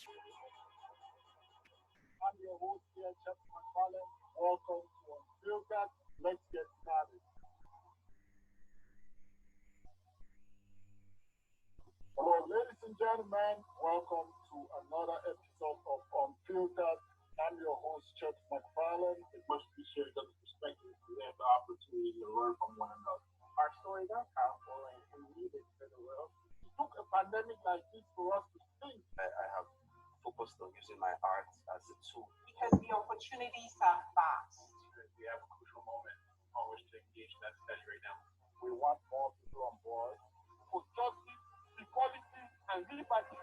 I'm your host here, Chef McFarlane. Welcome to Unfiltered. Let's get started. Hello, ladies and gentlemen. Welcome to another episode of Unfiltered. I'm your host, Chef McFarlane. It's much appreciated the perspective we have the opportunity to learn from one another. Our stories are powerful and needed for the world. It took a pandemic like this for us to think. I have focused on using my art as a tool. Because the opportunities are vast. We have a crucial moment on which to engage in that study right now. We want more people on board for justice, equality, and liberty.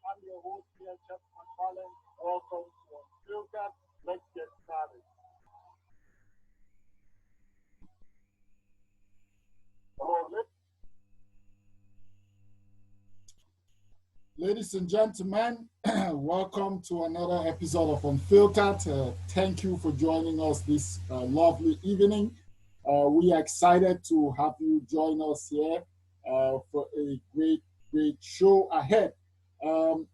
I'm your host here, Chef McFarlane. Welcome to Unfiltered. Let's get started. Hello, ladies and gentlemen, welcome to another episode of Unfiltered. Thank you for joining us this lovely evening. We are excited to have you join us here for a great show ahead.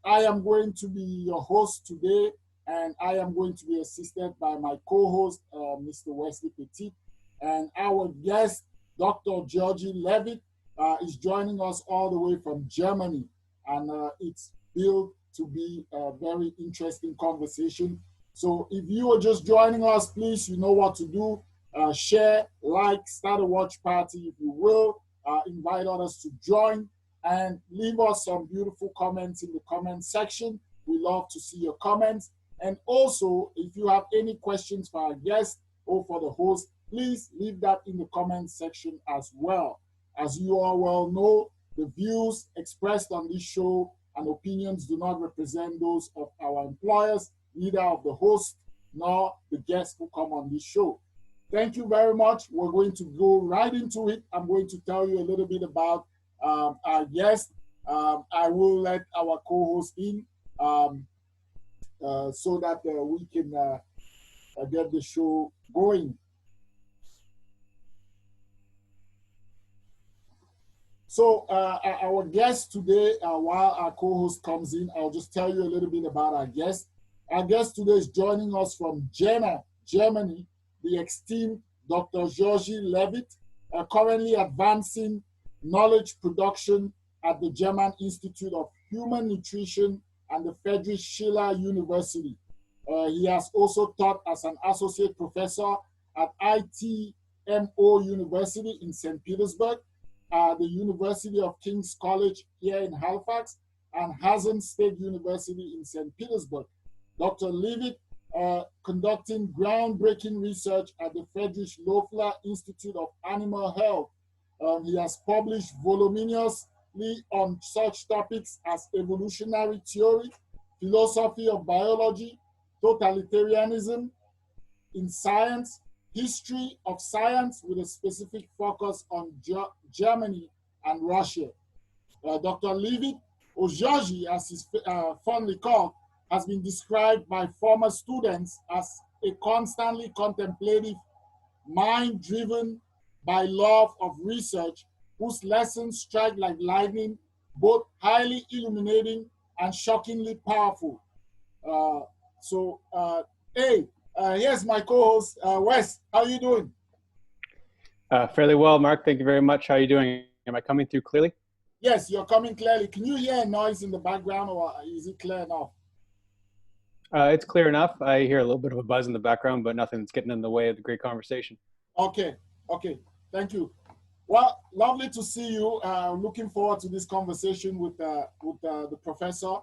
I am going to be your host today, and I am going to be assisted by my co-host, Mr. Wesley Petit, and our guest, Dr. Georgy Levit, is joining us all the way from Germany, and it's built to be a very interesting conversation. So if you are just joining us, please, you know what to do. Share, like, start a watch party if you will, invite others to join, and leave us some beautiful comments in the comment section. We love to see your comments. And also, if you have any questions for our guest or for the host, please leave that in the comment section as well. As you all well know, the views expressed on this show and opinions do not represent those of our employers, neither of the host nor the guests who come on this show. Thank you very much. We're going to go right into it. I'm going to tell you a little bit about our guest. I will let our co-host in so that we can get the show going. So our guest today, while our co-host comes in, I'll just tell you a little bit about our guest. Our guest today is joining us from Jena, Germany, the esteemed Dr. Georgy Levit, currently advancing knowledge production at the German Institute of Human Nutrition and the Fredrich-Schiller University. He has also taught as an associate professor at ITMO University in St. Petersburg, the University of King's College here in Halifax, and Herzen State University in St. Petersburg. Dr. Levit conducting groundbreaking research at the Fredrich-Leoffler Institute of Animal Health. He has published voluminously on such topics as evolutionary theory, philosophy of biology, totalitarianism in science, history of science with a specific focus on Germany and Russia. Dr. Levit, or Georgy as he's fondly called, has been described by former students as a constantly contemplative, mind-driven by love of research, whose lessons strike like lightning, both highly illuminating and shockingly powerful. Here's my co-host, Wes. How are you doing? Fairly well, Mark. Thank you very much. How are you doing? Am I coming through clearly? Yes, you're coming clearly. Can you hear a noise in the background, or is it clear enough? It's clear enough. I hear a little bit of a buzz in the background, but nothing that's getting in the way of the great conversation. Okay. Thank you. Well, lovely to see you. Looking forward to this conversation with the professor.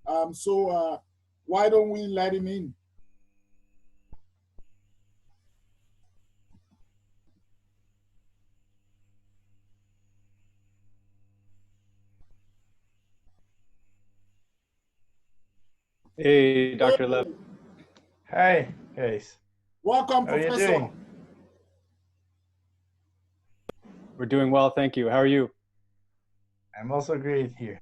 Why don't we let him in? Hey, Dr. Lev. Hey, guys. Welcome, How are you Professor. doing? We're doing well, thank you. How are you? I'm also great here.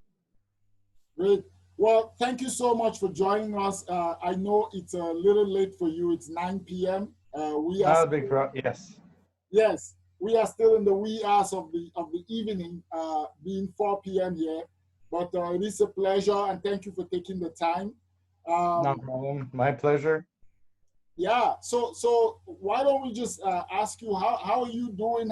Great. Well, thank you so much for joining us. I know it's a little late for you. It's 9 p.m. We are Not a big problem. Yes. Yes, we are still in the wee hours of the evening, being 4 p.m. here. But it is a pleasure, and thank you for taking the time. No problem. My pleasure. Yeah. So why don't we just ask you how are you doing?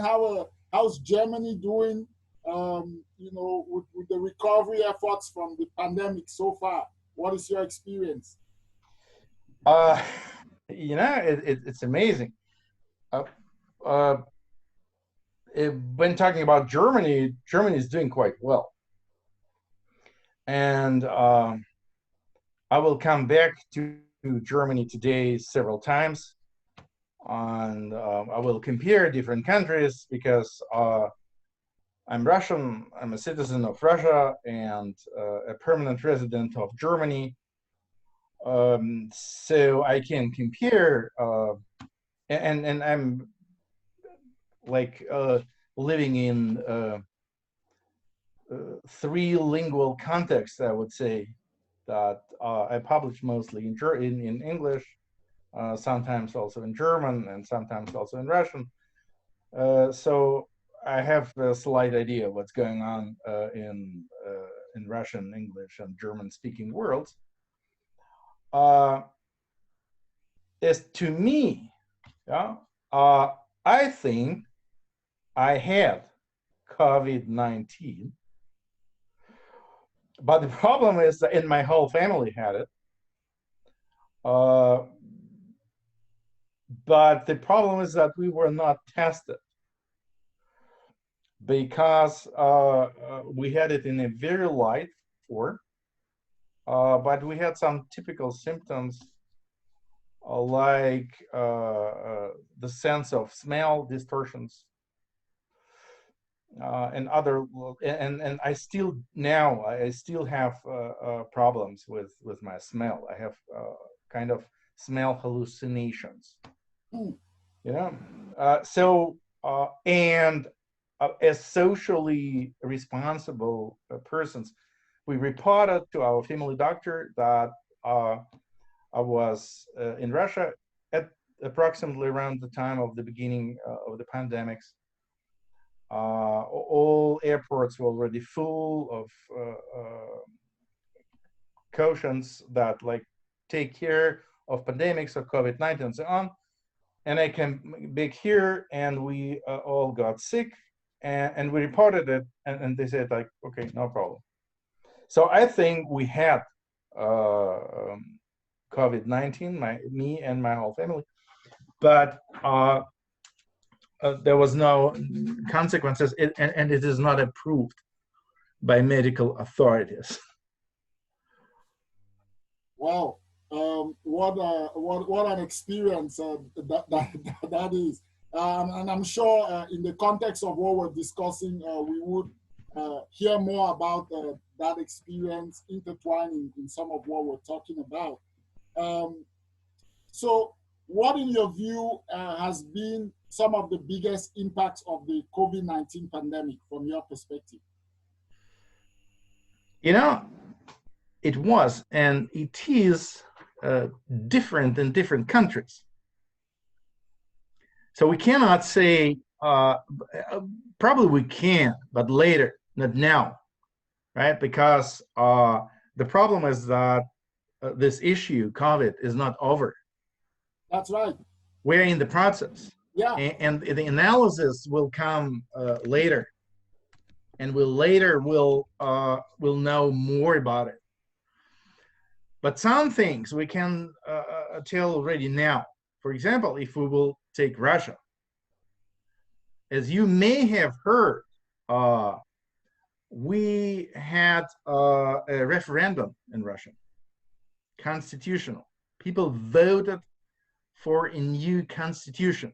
How's Germany doing? With the recovery efforts from the pandemic so far. What is your experience? It's amazing. When talking about Germany, Germany is doing quite well. And I will come back to Germany today several times. And I will compare different countries because I'm Russian, I'm a citizen of Russia and a permanent resident of Germany. So I can compare, and I'm like living in three lingual contexts, I would say, that I publish mostly in English, sometimes also in German, and sometimes also in Russian. So I have a slight idea of what's going on in Russian, English, and German-speaking worlds. As to me, I think I had COVID-19, but the problem is that my whole family had it. But the problem is that we were not tested because we had it in a very light form, but we had some typical symptoms like the sense of smell distortions and other, and I still have problems with my smell. I have kind of smell hallucinations. And as socially responsible persons, we reported to our family doctor that I was in Russia at approximately around the time of the beginning of the pandemics. All airports were already full of cautions that like take care of pandemics of COVID-19 and so on. And I came back here and we all got sick and we reported it and they said like, okay, no problem. So I think we had COVID-19, me and my whole family, but there was no consequences, and it is not approved by medical authorities. Wow, what an experience that is, and I'm sure in the context of what we're discussing, we would hear more about that experience intertwined in some of what we're talking about. So what, in your view, has been some of the biggest impacts of the COVID-19 pandemic from your perspective? It was, and it is different in different countries. So we cannot say, probably we can, but later, not now, right? Because the problem is that this issue, COVID, is not over. That's right. We're in the process. Yeah. And the analysis will come later. And we'll know more about it. But some things we can tell already now. For example, if we will take Russia. As you may have heard, we had a referendum in Russia, constitutional. People voted for a new constitution,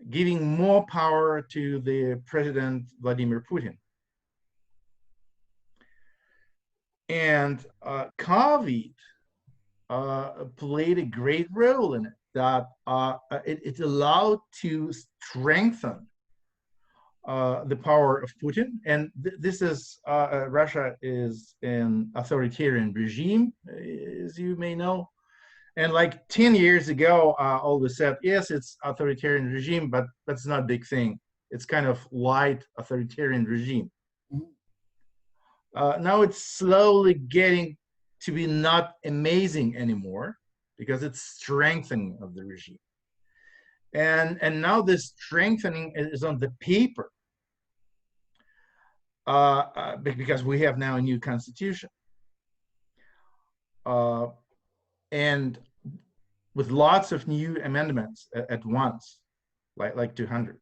giving more power to the President Vladimir Putin. And COVID played a great role in it, that it allowed to strengthen the power of Putin. And this is, Russia is an authoritarian regime, as you may know. And like 10 years ago, always said, yes, it's authoritarian regime, but that's not a big thing. It's kind of light authoritarian regime. Now it's slowly getting to be not amazing anymore, because it's strengthening of the regime. And now this strengthening is on the paper, because we have now a new constitution. And with lots of new amendments at once, like 200.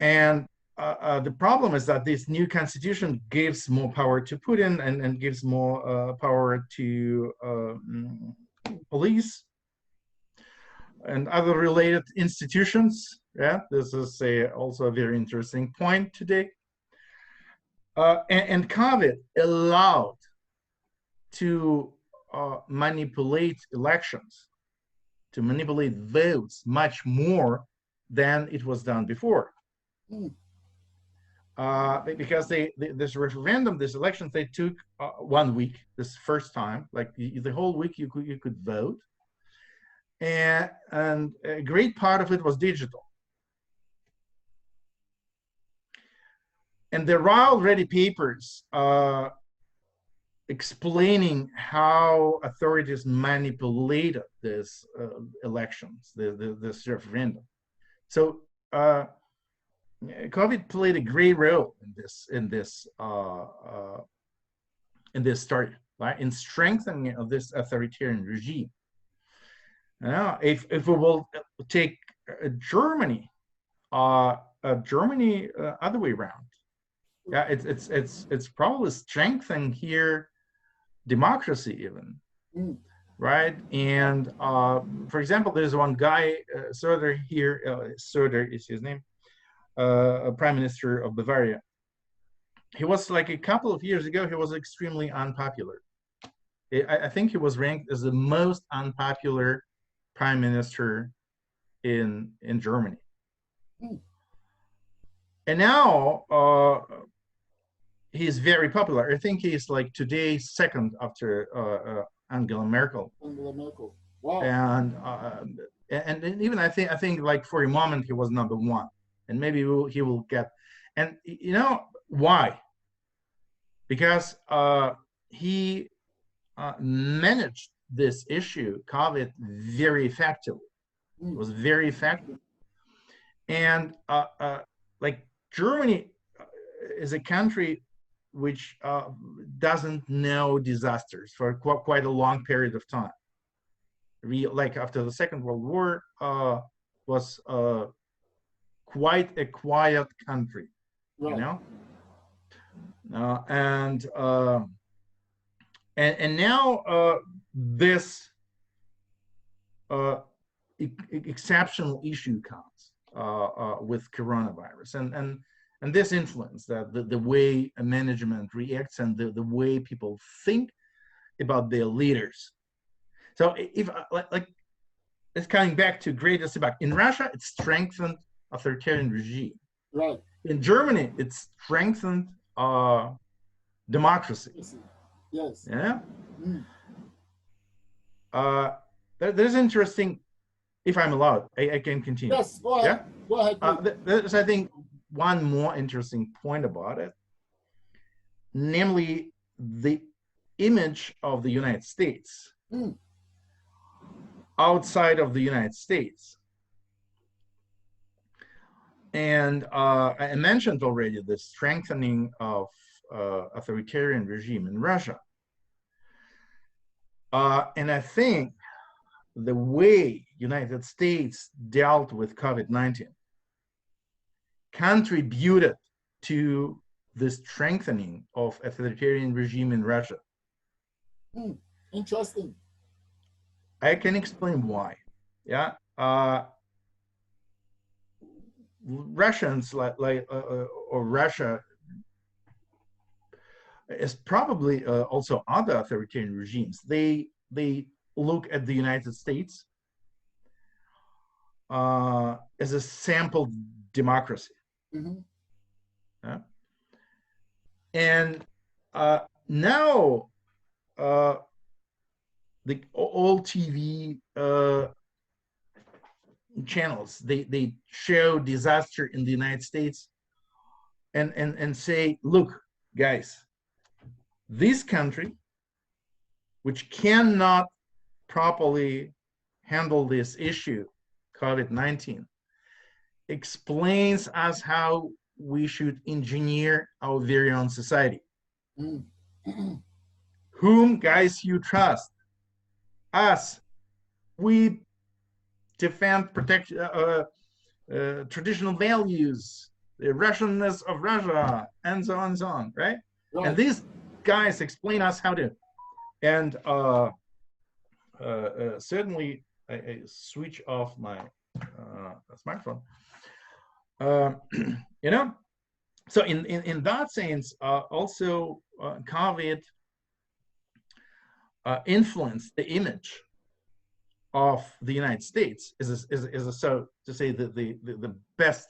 And the problem is that this new constitution gives more power to Putin and gives more power to police and other related institutions. Yeah, this is also a very interesting point today. And COVID allowed to manipulate elections, to manipulate votes much more than it was done before. Because this referendum, this elections, they took 1 week, this first time, like the whole week you could vote. And a great part of it was digital. And there are already papers explaining how authorities manipulated this elections, this referendum. So COVID played a great role in this story, right? In strengthening of this authoritarian regime. Now, if we will take Germany, Germany other way around. Yeah, it's probably strengthening here democracy even, right? And for example, there's one guy, Söder here, Söder is his name, a prime minister of Bavaria. He was like a couple of years ago, he was extremely unpopular. I think he was ranked as the most unpopular prime minister in Germany. And now he's very popular. I think he's like today second after Angela Merkel. Angela Merkel. Wow. And even I think like for a moment he was number one, and maybe he will get. And you know why? Because he managed this issue, COVID, very effectively. It was very effective. And like Germany is a country which doesn't know disasters for quite a long period of time. Like after the Second World War, was quite a quiet country, right. You know. And now this exceptional issue comes with coronavirus, and this influence that the way a management reacts and the way people think about their leaders. So if like it's coming back to greatest debate. In Russia, it strengthened authoritarian regime. Right. In Germany, it strengthened democracy. Yes. Yeah. There's interesting. If I'm allowed, I can continue. Yes. Go ahead. Yeah? Go ahead. There's, I think, one more interesting point about it, namely the image of the United States outside of the United States. And I mentioned already the strengthening of authoritarian regime in Russia. And I think the way United States dealt with COVID-19 contributed to the strengthening of authoritarian regime in Russia. Interesting. I can explain why. Yeah, Russians or Russia is probably also other authoritarian regimes. They they look at the United States as a sample democracy. Mhm. And now the all TV channels, they show disaster in the United States and say, look, guys, this country, which cannot properly handle this issue, COVID-19, explains us how we should engineer our very own society. Mhm. Whom, guys, you trust? Us. We defend traditional values, the Russianness of Russia, and so on and so on, right? Right. And these guys explain us how to. And certainly, I switch off my smartphone. You know, so in that sense, also COVID influenced the image of the United States is so to say the best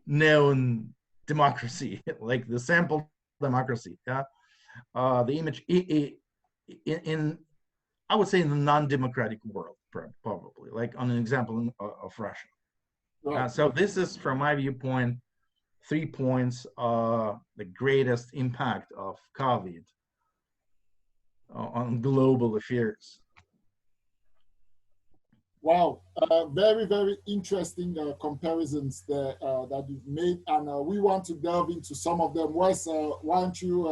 known democracy, like the sample democracy. Yeah, the image in I would say in the non-democratic world, probably, like on an example of Russia. Right. So this is, from my viewpoint, 3 points, the greatest impact of COVID on global affairs. Wow, very, very interesting comparisons there, that you've made, and we want to delve into some of them. Wes, why don't you,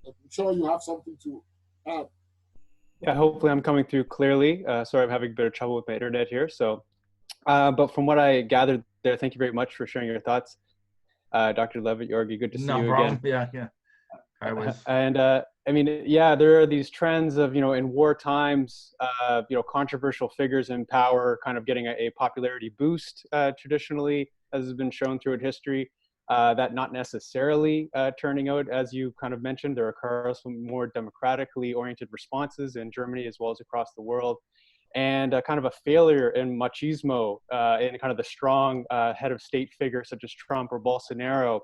I'm sure you have something to add. Yeah, hopefully I'm coming through clearly. Sorry, I'm having a bit of trouble with my internet here. So, but from what I gathered there, thank you very much for sharing your thoughts. Dr. Levit, Georgy, good to see you problem. again. Yeah. I was. And I mean, yeah, there are these trends of, in war times, controversial figures in power kind of getting a popularity boost traditionally, as has been shown throughout history, that not necessarily turning out, as you kind of mentioned. There are some more democratically oriented responses in Germany as well as across the world. And kind of a failure in machismo, in kind of the strong head of state figure such as Trump or Bolsonaro,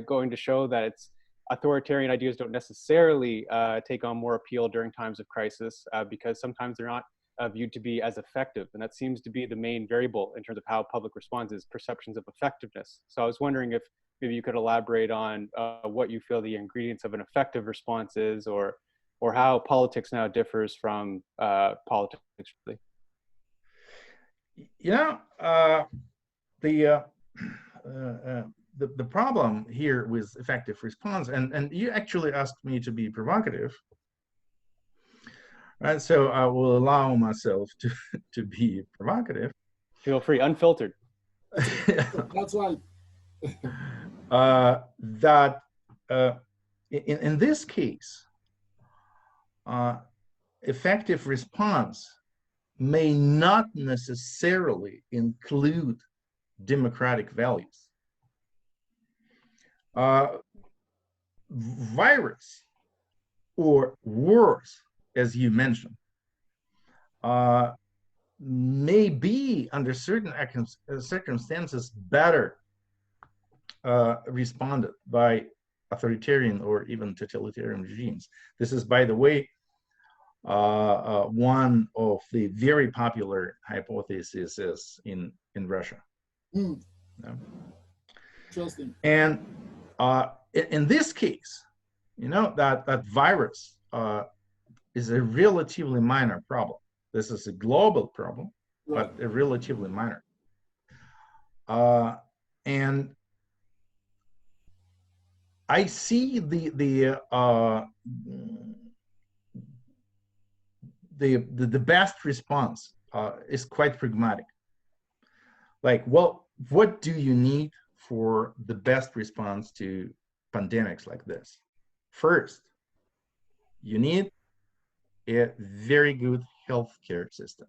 going to show that it's authoritarian ideas don't necessarily take on more appeal during times of crisis, because sometimes they're not viewed to be as effective. And that seems to be the main variable in terms of how public responds, is perceptions of effectiveness. So I was wondering if maybe you could elaborate on what you feel the ingredients of an effective response is, or how politics now differs from politics. Really. The problem here with effective response, and you actually asked me to be provocative, right? So I will allow myself to be provocative. Feel free, unfiltered. That's right. That in this case, effective response may not necessarily include democratic values. Virus or wars, as you mentioned, may be, under certain circumstances, better responded by authoritarian or even totalitarian regimes. This is, by the way, one of the very popular hypotheses in Russia. Mm. Interesting. And in this case, that virus is a relatively minor problem. This is a global problem, Right. but a relatively minor. And I see the best response is quite pragmatic. Like, well, what do you need for the best response to pandemics like this? First, you need a very good healthcare system.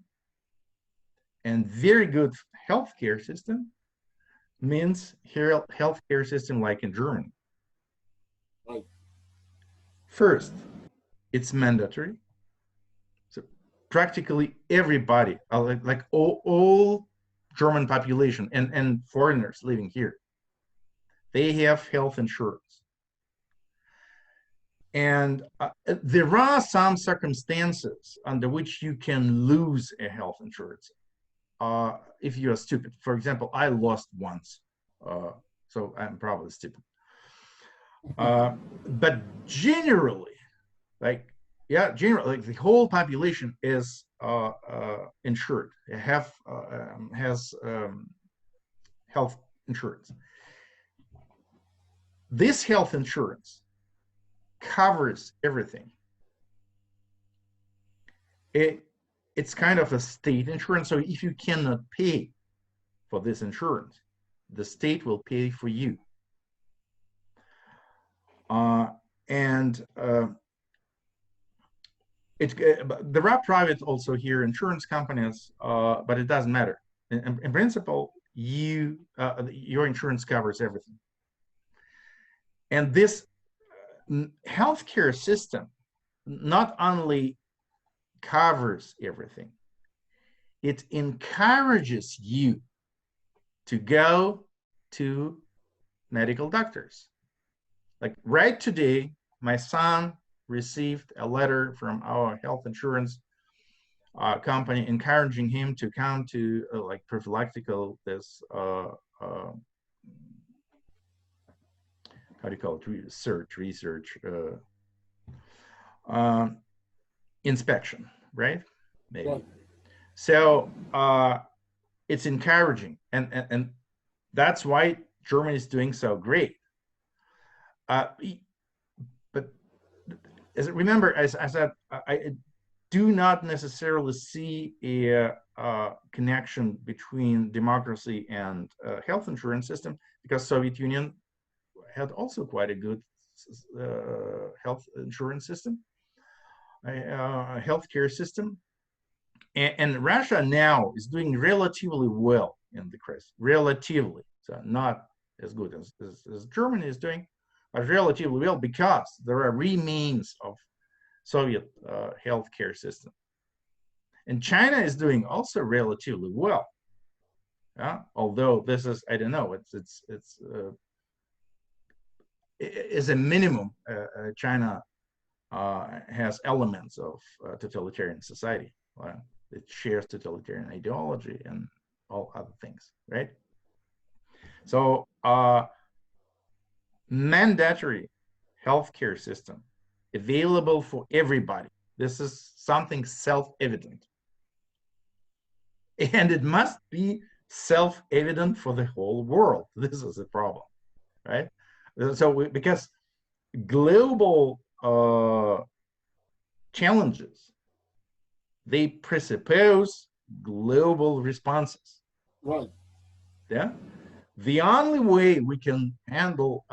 And very good healthcare system means healthcare system like in Germany. Right. First, it's mandatory. practically everybody, like all German population and foreigners living here, they have health insurance. And there are some circumstances under which you can lose a health insurance if you are stupid. For example, I lost once, so I'm probably stupid. But generally, generally, like the whole population is insured, has health insurance. This health insurance covers everything. It's kind of a state insurance. So if you cannot pay for this insurance, the state will pay for you. There are private also here insurance companies, but it doesn't matter. In principle, your insurance covers everything. And this healthcare system not only covers everything, it encourages you to go to medical doctors. Like right today, my son received a letter from our health insurance company encouraging him to come to like prophylactical this how do you call it, research inspection, right? Maybe. Right. So it's encouraging, and that's why Germany is doing so great. But remember, as I said, I do not necessarily see a connection between democracy and health insurance system, because Soviet Union had also quite a good health insurance system, healthcare system, and Russia now is doing relatively well in the crisis, relatively, so not as good as Germany is doing, but relatively well, because there are remains of Soviet healthcare system. And China is doing also relatively well, although this is, I don't know, it's a minimum. China has elements of totalitarian society. It shares totalitarian ideology and all other things, right? So mandatory healthcare system available for everybody. This is something self-evident. And it must be self-evident for the whole world. This is a problem, right? So because global challenges, they presuppose global responses. Right. Yeah. The only way we can handle,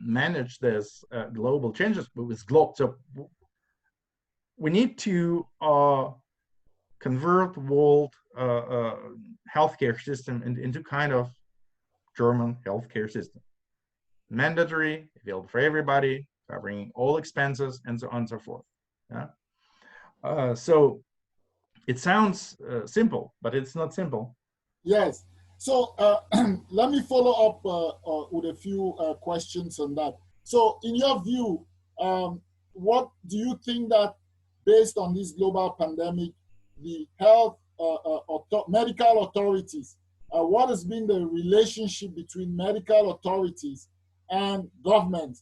manage this global changes with global. So we need to convert world healthcare system into kind of German healthcare system. Mandatory, available for everybody, covering all expenses, and so on and so forth. Yeah. So it sounds simple, but it's not simple. Yes. So let me follow up with a few questions on that. So in your view, what do you think that, based on this global pandemic, the health medical authorities, what has been the relationship between medical authorities and government?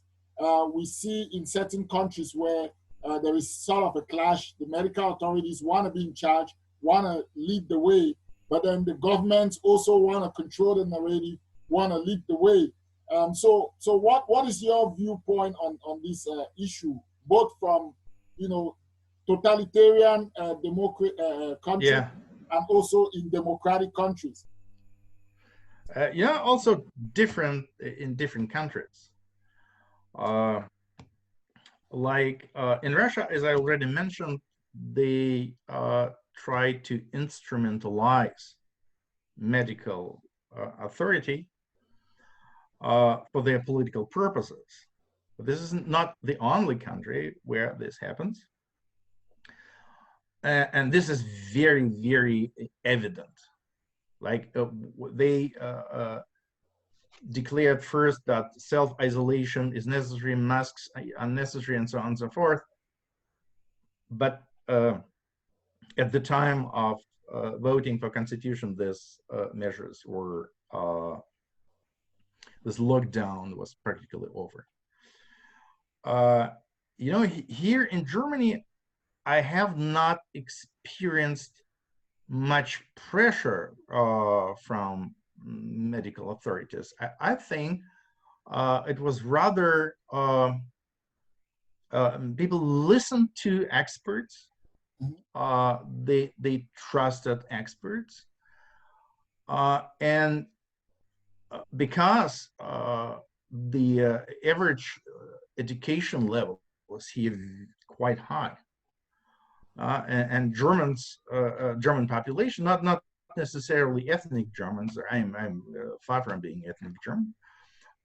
We see in certain countries where there is sort of a clash. The medical authorities want to be in charge, want to lead the way, but then the governments also want to control the narrative, want to lead the way. So what is your viewpoint on this issue, both from, totalitarian countries, yeah, and also in democratic countries? Also different in different countries. In Russia, as I already mentioned, they try to instrumentalize medical authority for their political purposes. But this is not the only country where this happens. and this is very, very evident. Like they declared first that self-isolation is necessary, masks unnecessary, and so on and so forth. But at the time of voting for constitution, these measures were, this lockdown was practically over. You know, here in Germany, I have not experienced much pressure from medical authorities. I think it was rather people listened to experts. They trusted experts, and because the average education level was here quite high, and Germans, German population, not necessarily ethnic Germans. I'm far from being ethnic German,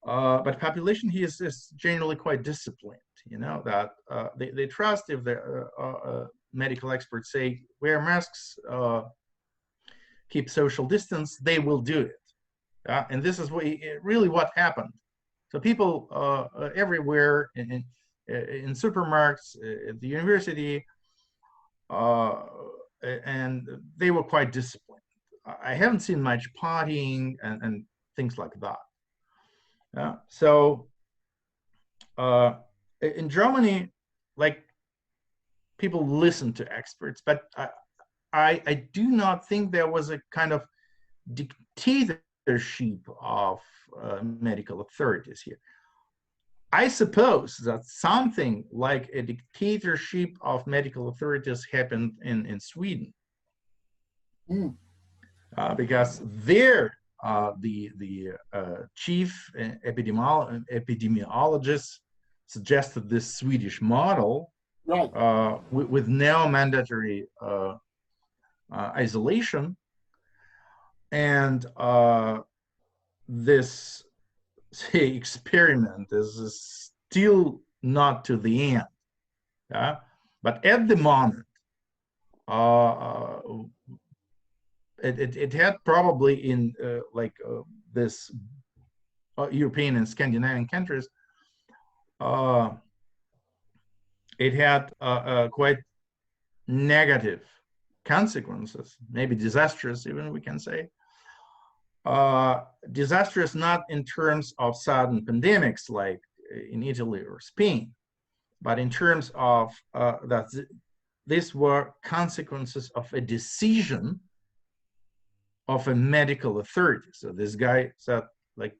but population here is generally quite disciplined. You know that they trust if the medical experts say wear masks, keep social distance, they will do it. And this is really what happened. So people everywhere in supermarkets, at the university, and they were quite disciplined. I haven't seen much partying and things like that. So in Germany, like, people listen to experts, but I do not think there was a kind of dictatorship of medical authorities here. I suppose that something like a dictatorship of medical authorities happened in Sweden, because there the chief epidemiologist suggested this Swedish model, Right. with no mandatory isolation, and this, say, experiment is still not to the end. But at the moment, it had probably in this European and Scandinavian countries, it had quite negative consequences, maybe disastrous even, we can say. Disastrous not in terms of sudden pandemics like in Italy or Spain, but in terms of that these were consequences of a decision of a medical authority. So this guy said, like,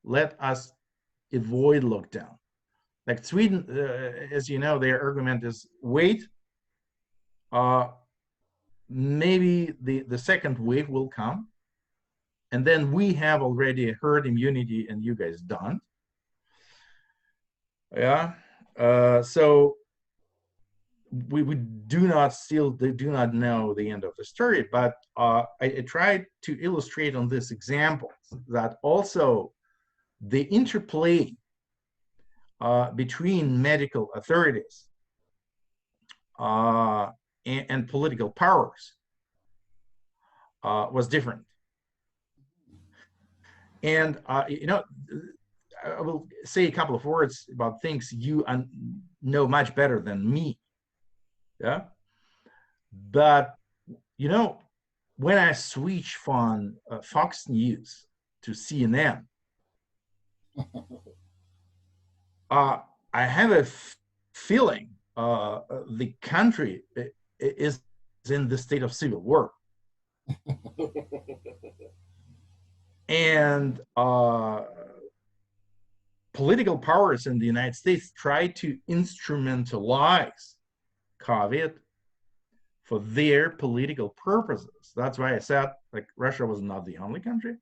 let us avoid lockdown. Like Sweden, as you know, their argument is, wait, maybe the second wave will come, and then we have already herd immunity and you guys don't. So we do not know the end of the story, but I tried to illustrate on this example that also the interplay between medical authorities and political powers was different. And you know, I will say a couple of words about things you know much better than me. Yeah, but you know, when I switch from Fox News to CNN, I have a feeling the country is in the state of civil war. And political powers in the United States try to instrumentalize COVID for their political purposes. That's why I said, like, Russia was not the only country.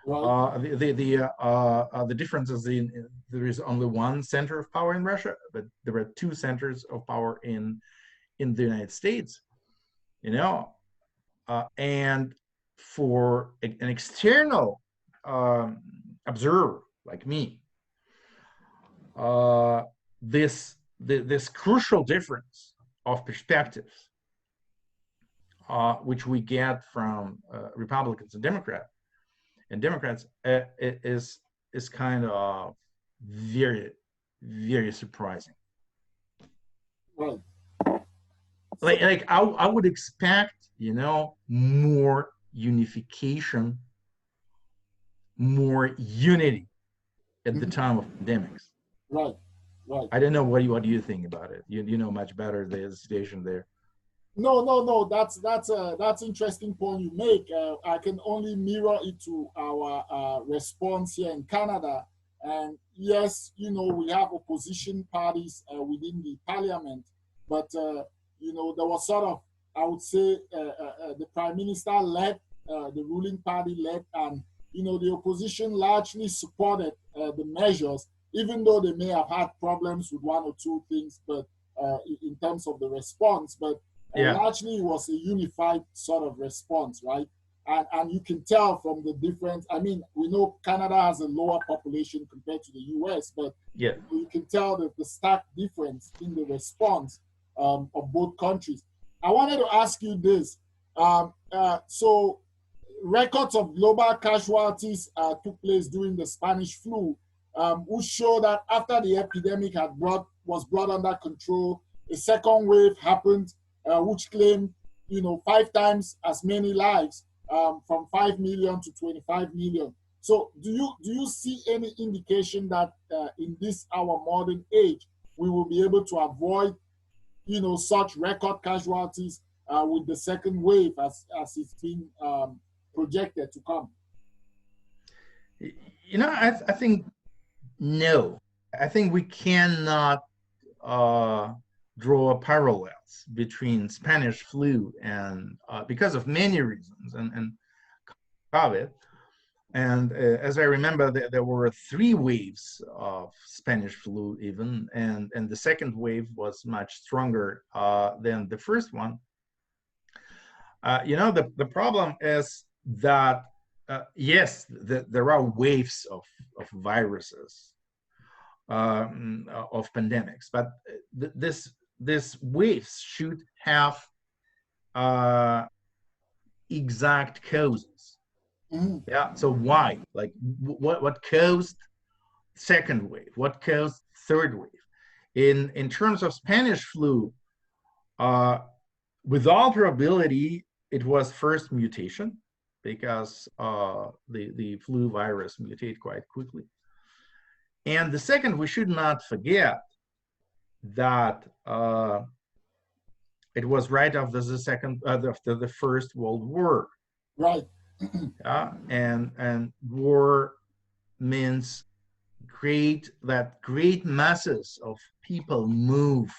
Right. The difference is there is only one center of power in Russia, but there are two centers of power in the United States. You know, and for an external observer like me, this crucial difference of perspectives which we get from Republicans and Democrats is kind of very, very surprising. Right. Like I would expect, more unification, more unity at the time of pandemics. Right. Right. I don't know what do you think about it. You know much better the situation there. No. That's interesting point you make. I can only mirror it to our response here in Canada. And yes, we have opposition parties within the parliament, but there was sort of, I would say, the prime minister led, the ruling party led, and the opposition largely supported the measures, even though they may have had problems with one or two things, but in terms of the response, but largely it was a unified sort of response, right? And you can tell from the difference. I mean, we know Canada has a lower population compared to the US, but you can tell the stark difference in the response of both countries. I wanted to ask you this. So records of global casualties took place during the Spanish flu, which show that after the epidemic was brought under control, a second wave happened, which claimed 5 times as many lives, from 5 million to 25 million. So do you see any indication that in this our modern age we will be able to avoid such record casualties with the second wave as it's been projected to come? I think no. I think we cannot draw parallels between Spanish flu and because of many reasons and COVID. And as I remember, there were 3 waves of Spanish flu even, and the second wave was much stronger than the first one. The problem is that, yes, there are waves of viruses, of pandemics, but these waves should have exact causes. Yeah. So why? Like, what caused second wave? What caused third wave? In terms of Spanish flu, with all probability, it was first mutation because the flu virus mutate quite quickly. And the second, we should not forget that it was right after after the First World War. Right. And war means great masses of people move.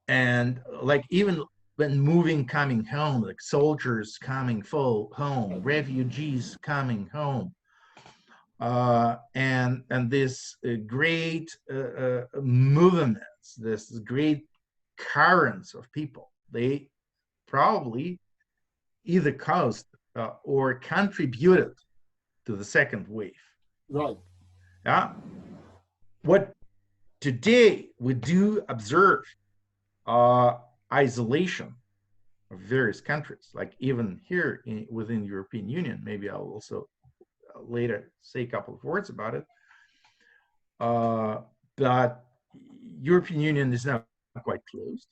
And like even when coming home, like soldiers coming home, refugees coming home. And this great movements, this great currents of people, they probably either caused or contributed to the second wave. Right. Yeah. What today we do observe isolation of various countries, like even here within European Union. Maybe I'll also later say a couple of words about it. But European Union is now quite closed.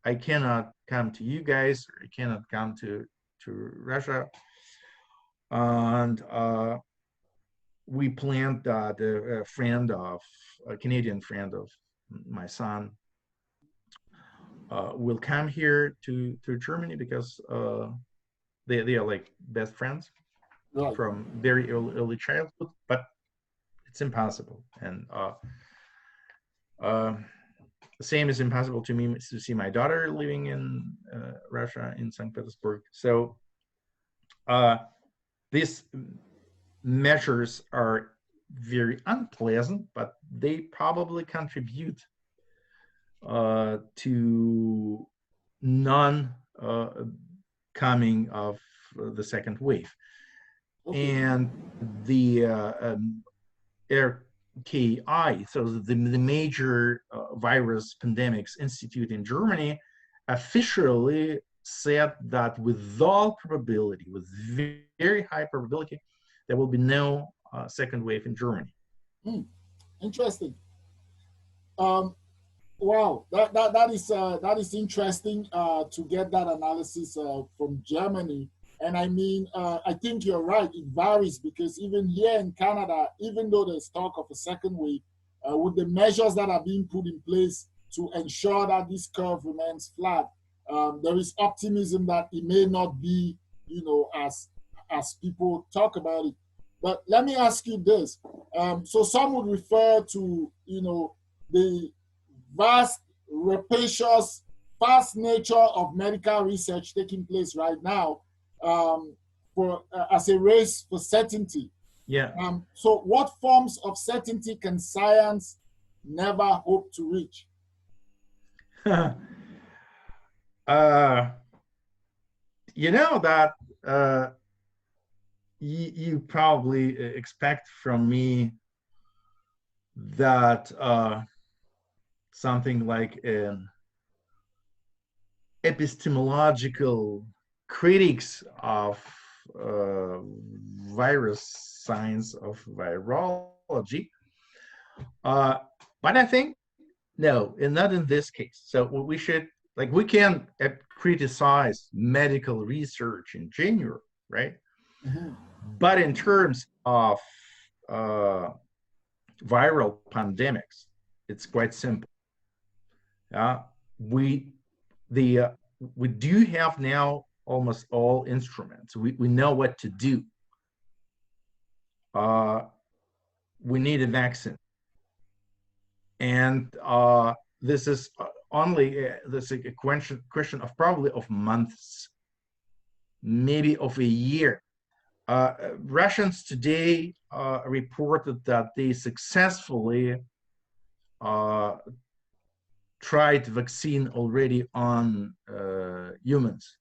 I cannot come to you guys, or I cannot come to Russia. And we planned that a Canadian friend of my son will come here to Germany because they are like best friends from very early childhood, but it's impossible. And the same is impossible to me to see my daughter living in Russia, in St. Petersburg. So these measures are very unpleasant, but they probably contribute to coming of the second wave. And the air KI, so the major virus pandemics institute in Germany, officially said that with all probability, with very high probability, there will be no second wave in Germany. Interesting. Wow, that is interesting to get that analysis from Germany. And I mean, I think you're right. It varies because even here in Canada, even though there's talk of a second wave, with the measures that are being put in place to ensure that this curve remains flat, there is optimism that it may not be, as people talk about it. But let me ask you this. So some would refer to, the vast, rapacious, fast nature of medical research taking place right now as a race for certainty. Yeah. So what forms of certainty can science never hope to reach? You know that you probably expect from me that something like an epistemological critics of virus science, of virology, but I think no, and not in this case. So we should, like, we can criticize medical research in general, right? Mm-hmm. But in terms of viral pandemics, it's quite simple. We do have now almost all instruments. We know what to do. We need a vaccine, and this is only this is a question of probably of months, maybe of a year. Russians today reported that they successfully tried vaccine already on humans.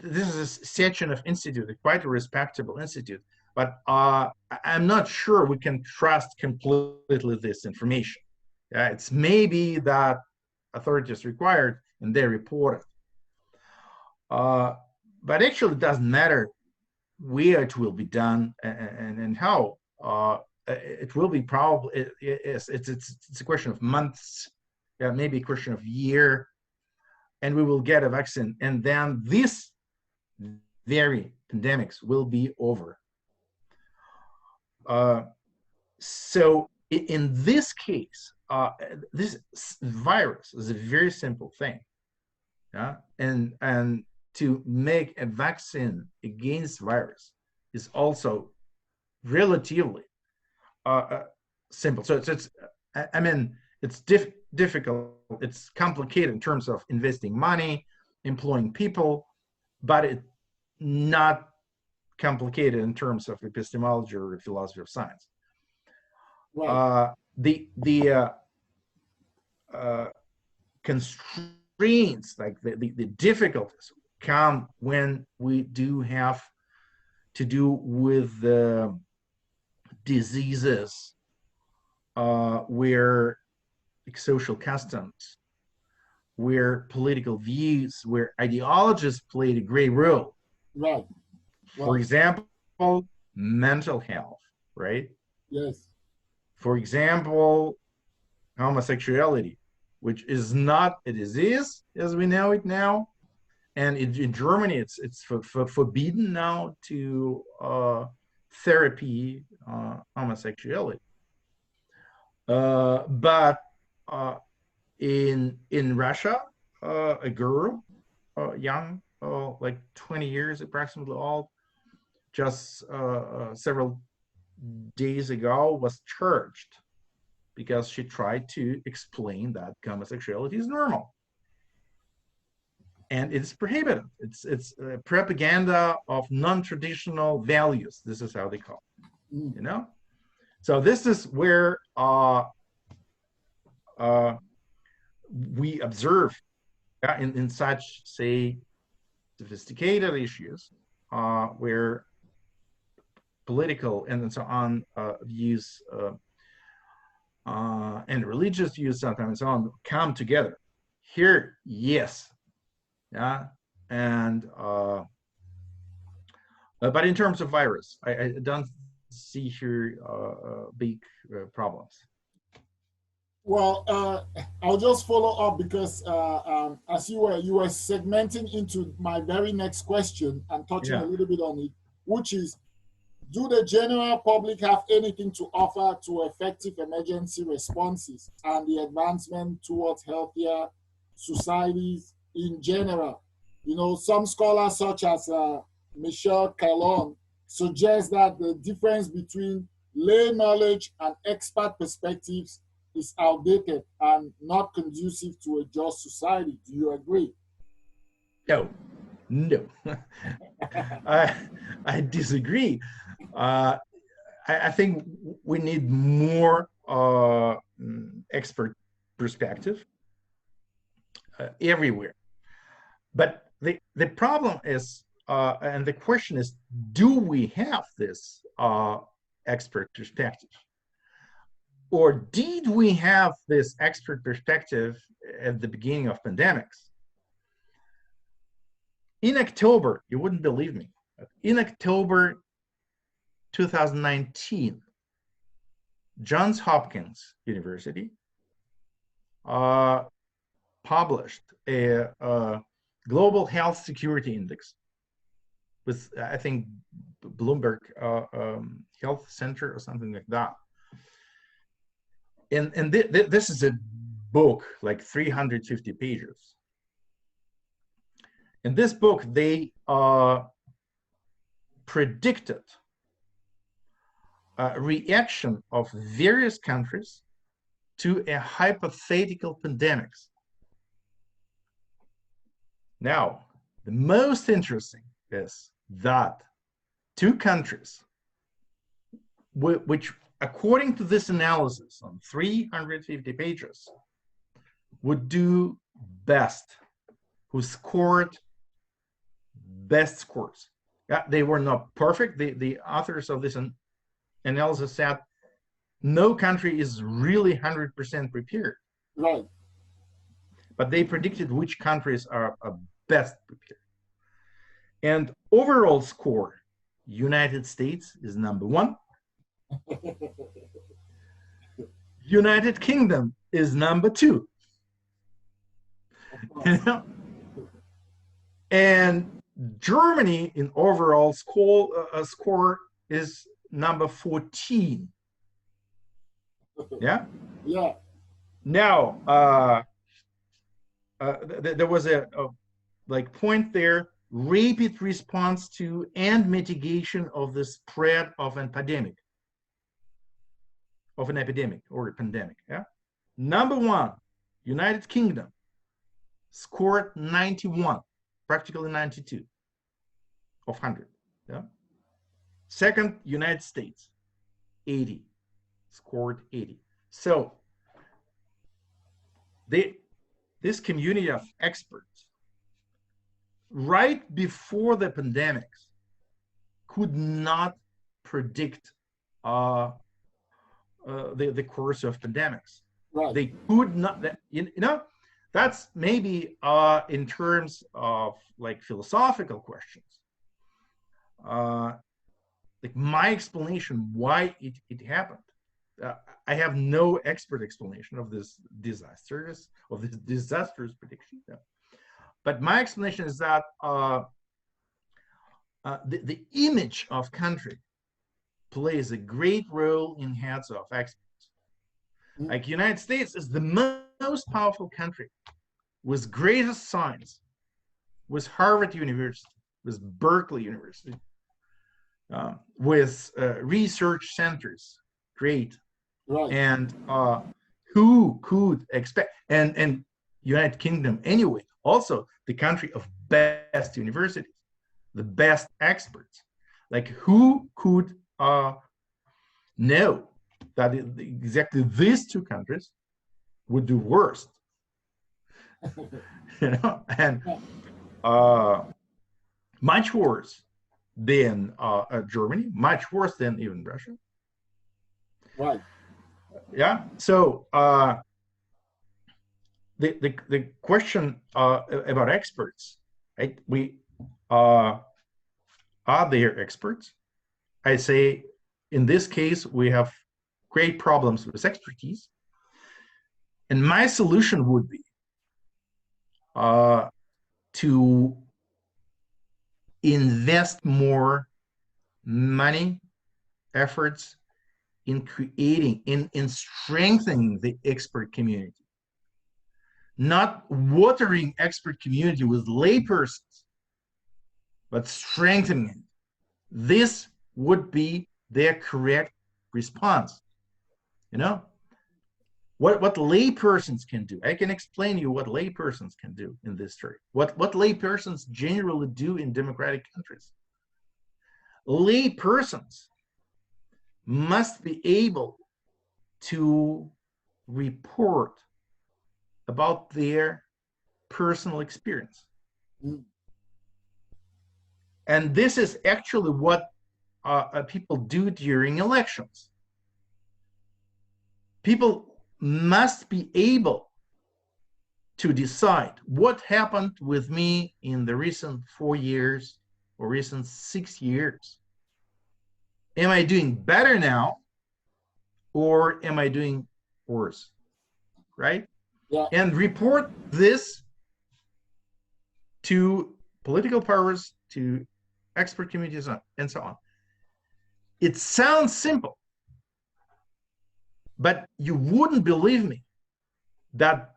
This is a Sechenov Institute, quite a respectable institute, but I'm not sure we can trust completely this information. It's maybe that authorities required and they reported. But actually it doesn't matter where it will be done and how. It will be probably, it's a question of months, maybe a question of year, and we will get a vaccine, and then this very pandemics will be over. So in this case, this virus is a very simple thing, and to make a vaccine against virus is also relatively simple. So it's I mean, it's difficult, it's complicated in terms of investing money, employing people, but it's not complicated in terms of epistemology or philosophy of science. Right. The constraints, like the difficulties, come when we do have to do with the diseases where social customs, where political views, where ideologies played a great role. Right. For example, mental health, right? Yes. For example, homosexuality, which is not a disease as we know it now. And in Germany, it's forbidden now to therapy homosexuality. But in Russia, a girl, young, like 20 years approximately old, just several days ago was charged because she tried to explain that homosexuality is normal. And it's prohibited. It's propaganda of non-traditional values. This is how they call it, you know? So this is where we observe in such, say, sophisticated issues where political and so on views and religious views sometimes and so on come together. Here, yes, yeah, and but in terms of virus, I don't see here big problems. Well, I'll just follow up because as you were segmenting into my very next question and touching a little bit on it, which is, do the general public have anything to offer to effective emergency responses and the advancement towards healthier societies in general? You know, some scholars such as Michel Calon suggest that the difference between lay knowledge and expert perspectives is outdated and not conducive to a just society. Do you agree? No, I disagree. I think we need more expert perspective everywhere. But the problem is, and the question is, do we have this expert perspective? Or did we have this expert perspective at the beginning of pandemics? In October, you wouldn't believe me, in October 2019, Johns Hopkins University published a global health security index with, I think, Bloomberg Health Center or something like that. And this is a book, like 350 pages. In this book, they predicted a reaction of various countries to a hypothetical pandemics. Now, the most interesting is that two countries, which according to this analysis on 350 pages, would do best, who scored best scores. Yeah, they were not perfect. The authors of this analysis said no country is really 100% prepared. Right. But they predicted which countries are best prepared. And overall score, United States is #1. United Kingdom is #2. You know? And Germany in overall score is #14. Yeah? Yeah. Now, there was a like point there, rapid response to and mitigation of the spread of an epidemic. Or a pandemic, yeah? #1, United Kingdom, scored 91, practically 92 of 100, yeah? Second, United States, 80, scored 80. So, this community of experts, right before the pandemics, could not predict the course of pandemics. Right. They could not, you know, that's maybe in terms of like philosophical questions. Like my explanation why it happened. I have no expert explanation of this disastrous prediction. Yeah. But my explanation is that the image of country plays a great role in heads of experts. Like United States is the most powerful country with greatest science, with Harvard University, with Berkeley University, with research centers, great. Right. And who could expect, and United Kingdom anyway, also the country of best universities, the best experts. Like who could know that exactly these two countries would do worst? You know, and much worse than Germany, much worse than even Russia. Right. Yeah. So the question about experts, right? We are there experts? I say in this case we have great problems with expertise, and my solution would be to invest more money, efforts in creating, in strengthening the expert community, not watering expert community with laypersons, but strengthening it. This would be their correct response. You know, what laypersons can do. I can explain you what laypersons can do in this story. What laypersons generally do in democratic countries. Laypersons must be able to report about their personal experience. Mm. And this is actually what people do during elections. People must be able to decide what happened with me in the recent 4 years or recent 6 years. Am I doing better now, or am I doing worse? Right? Yeah. And report this to political powers, to expert communities, and so on. It sounds simple, but you wouldn't believe me that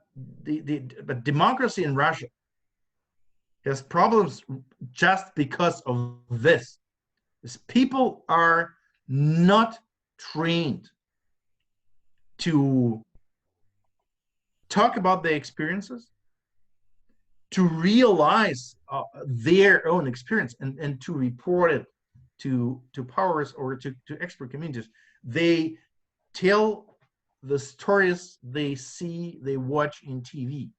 but democracy in Russia has problems just because of this. People are not trained to talk about their experiences, to realize their own experience, and to report it to powers or to expert communities. They tell the stories they see, they watch in TV.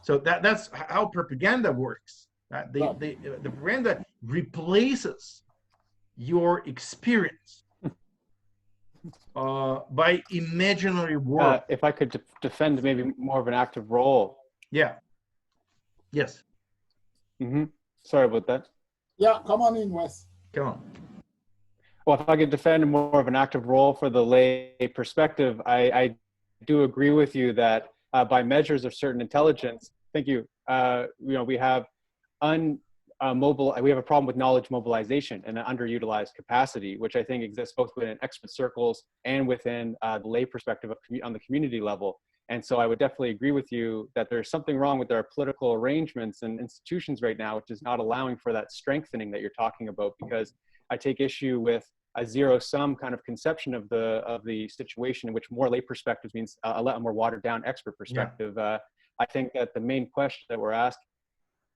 So that's how propaganda works. The propaganda replaces your experience by imaginary world. If I could defend maybe more of an active role. Yeah. Yes. Mm-hmm. Sorry about that. Yeah, come on in, Wes. Come on. Well, if I could defend more of an active role for the lay perspective, I do agree with you that by measures of certain intelligence, thank you. We have we have a problem with knowledge mobilization and an underutilized capacity, which I think exists both within expert circles and within the lay perspective on the community level. And so I would definitely agree with you that there's something wrong with our political arrangements and institutions right now, which is not allowing for that strengthening that you're talking about, because I take issue with a zero-sum kind of conception of the situation in which more lay perspectives means a more watered down expert perspective. Yeah. I think that the main question that we're asking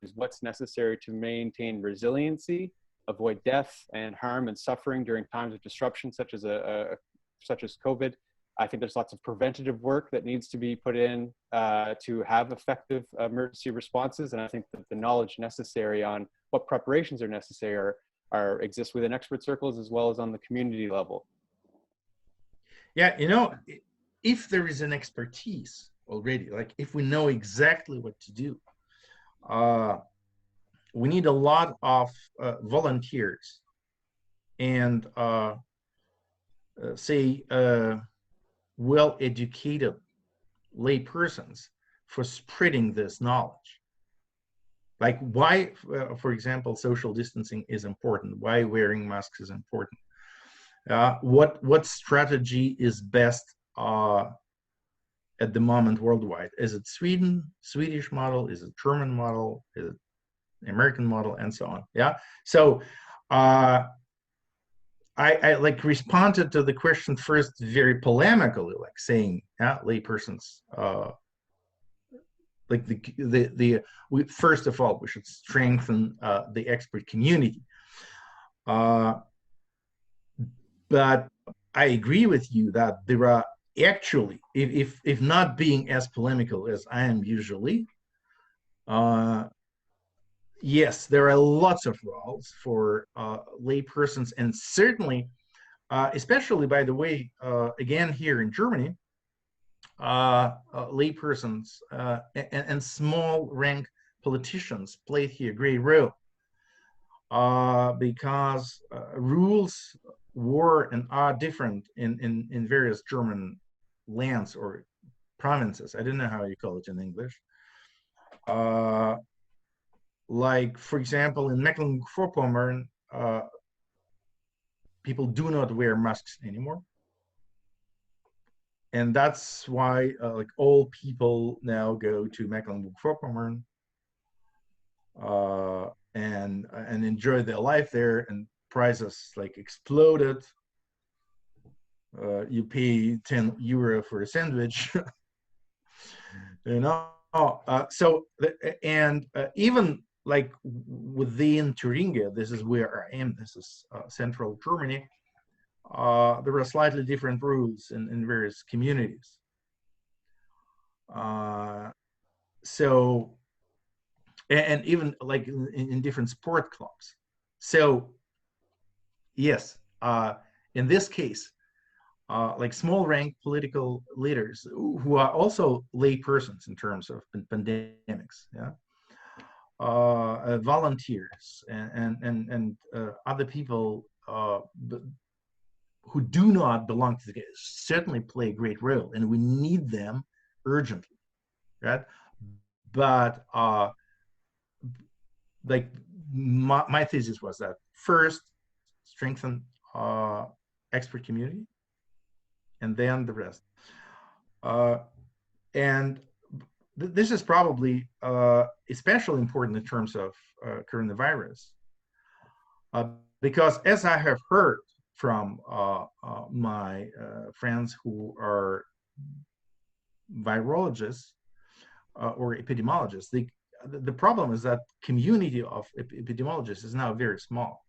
is what's necessary to maintain resiliency, avoid death and harm and suffering during times of disruption such as COVID. I think there's lots of preventative work that needs to be put in to have effective emergency responses. And I think that the knowledge necessary on what preparations are necessary exist within expert circles as well as on the community level. Yeah, if there is an expertise already, like if we know exactly what to do, we need a lot of volunteers and well-educated lay persons for spreading this knowledge. Like why, for example, social distancing is important, why wearing masks is important, what strategy is best at the moment worldwide. Is it Swedish model, is it German model, is it American model, and so on. Yeah. So I like responded to the question first very polemically, like saying, laypersons, like we first of all we should strengthen the expert community. But I agree with you that there are actually, if not being as polemical as I am usually, yes, there are lots of roles for lay persons, and certainly, especially, by the way, again here in Germany, lay persons and small rank politicians played here a great role, because rules were and are different in various German lands or provinces. I don't know how you call it in English. Like, for example, in Mecklenburg-Vorpommern, people do not wear masks anymore. And that's why like all people now go to Mecklenburg-Vorpommern and enjoy their life there, and prices like exploded. You pay €10 for a sandwich, you know. Even like within Thuringia, this is where I am. This is central Germany. There are slightly different rules in various communities. And even like in different sport clubs. So yes, in this case, like small rank political leaders who are also lay persons in terms of pandemics, yeah, volunteers and other people who do not belong to the case certainly play a great role, and we need them urgently, right? But like my thesis was that first strengthen expert community, and then the rest. And this is probably especially important in terms of coronavirus, because as I have heard from my friends who are virologists or epidemiologists, the problem is that community of epidemiologists is now very small.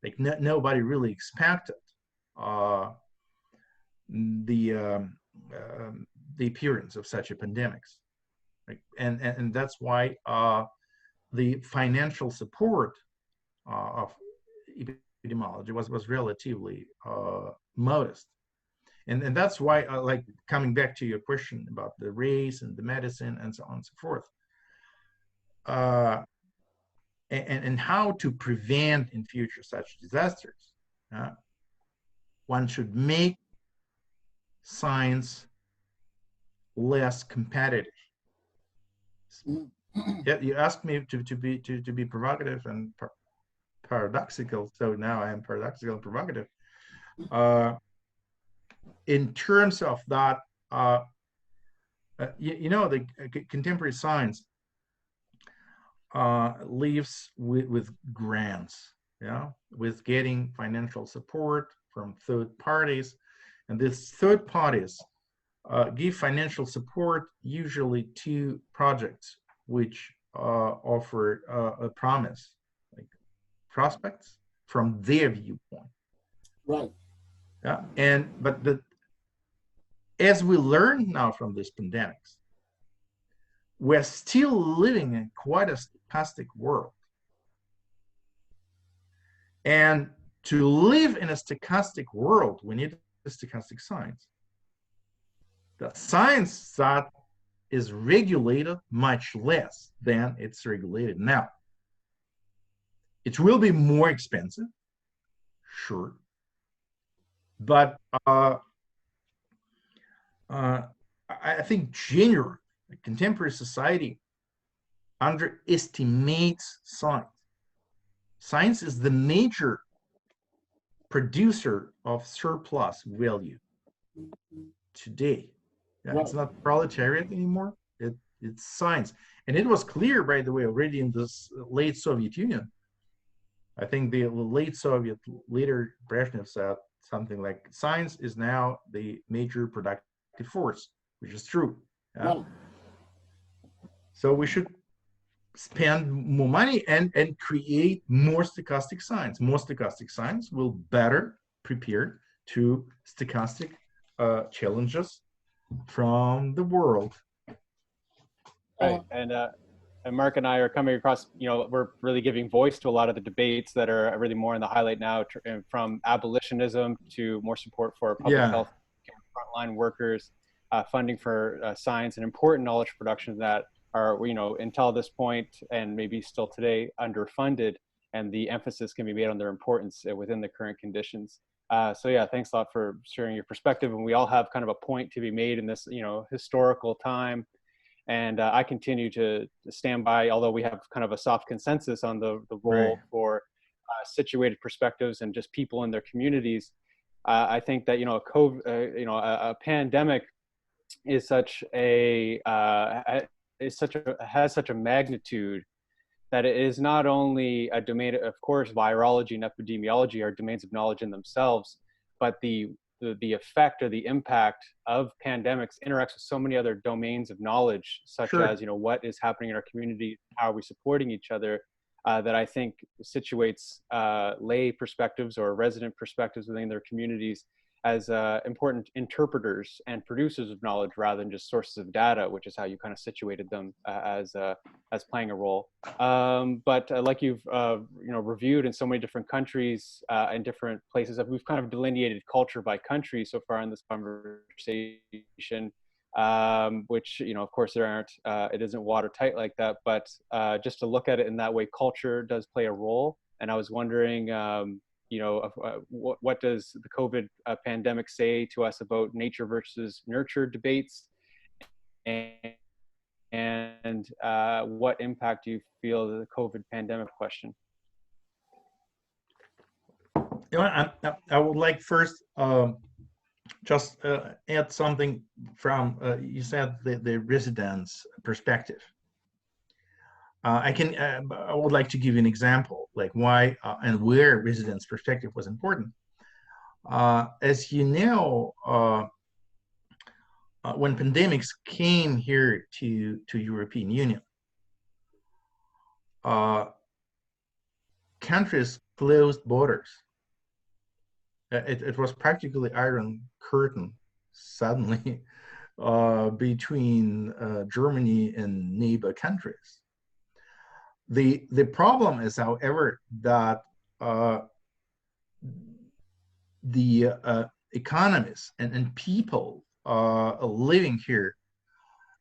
Like nobody really expected the appearance of such a pandemics, right? And that's why the financial support of epidemiology was relatively modest, and that's why like coming back to your question about the race and the medicine and so on and so forth, and how to prevent in future such disasters, one should make science less competitive. Yeah, you asked me to be provocative and paradoxical, so now I am paradoxical and provocative. In terms of that, you know, the contemporary science lives with grants, yeah, with getting financial support from third parties, and these third parties give financial support usually to projects which offer a promise, like prospects from their viewpoint. Right. Yeah, but as we learn now from these pandemics, we're still living in quite a stochastic world. And to live in a stochastic world, we need a stochastic science. The science that is regulated much less than it's regulated now. It will be more expensive, sure, but I think generally contemporary society underestimates science. Science is the major producer of surplus value today. Yeah, it's not proletariat anymore. It's science. And it was clear, by the way, already in this late Soviet Union. I think the late Soviet leader Brezhnev said something like, science is now the major productive force, which is true. Yeah? So we should spend more money and create more stochastic science. More stochastic science will better prepare to stochastic challenges from the world. Right, and Mark and I are coming across, we're really giving voice to a lot of the debates that are really more in the highlight now, from abolitionism to more support for public Yeah. health care, frontline workers, funding for science and important knowledge production that are, until this point and maybe still today underfunded, and the emphasis can be made on their importance within the current conditions. So yeah, thanks a lot for sharing your perspective. And we all have kind of a point to be made in this, historical time. And I continue to stand by, although we have kind of a soft consensus on the role Right. for situated perspectives and just people in their communities. I think that, a pandemic is has such a magnitude that it is not only a domain, of course, virology and epidemiology are domains of knowledge in themselves, but the effect or the impact of pandemics interacts with so many other domains of knowledge, such Sure. as, what is happening in our community, how are we supporting each other, that I think situates lay perspectives or resident perspectives within their communities as important interpreters and producers of knowledge rather than just sources of data, which is how you kind of situated them as playing a role. But like you've reviewed in so many different countries and different places, we've kind of delineated culture by country so far in this conversation, which of course there aren't. It isn't watertight like that, but just to look at it in that way, culture does play a role. And I was wondering, what does the COVID pandemic say to us about nature versus nurture debates, and what impact do you feel the COVID pandemic question? I would like first just add something from you said the residents' perspective. I would like to give you an example, like why and where residents' perspective was important. As you know, when pandemics came here to European Union, countries closed borders. It was practically Iron Curtain suddenly between Germany and neighbor countries. The problem is, however, that the economies and people living here,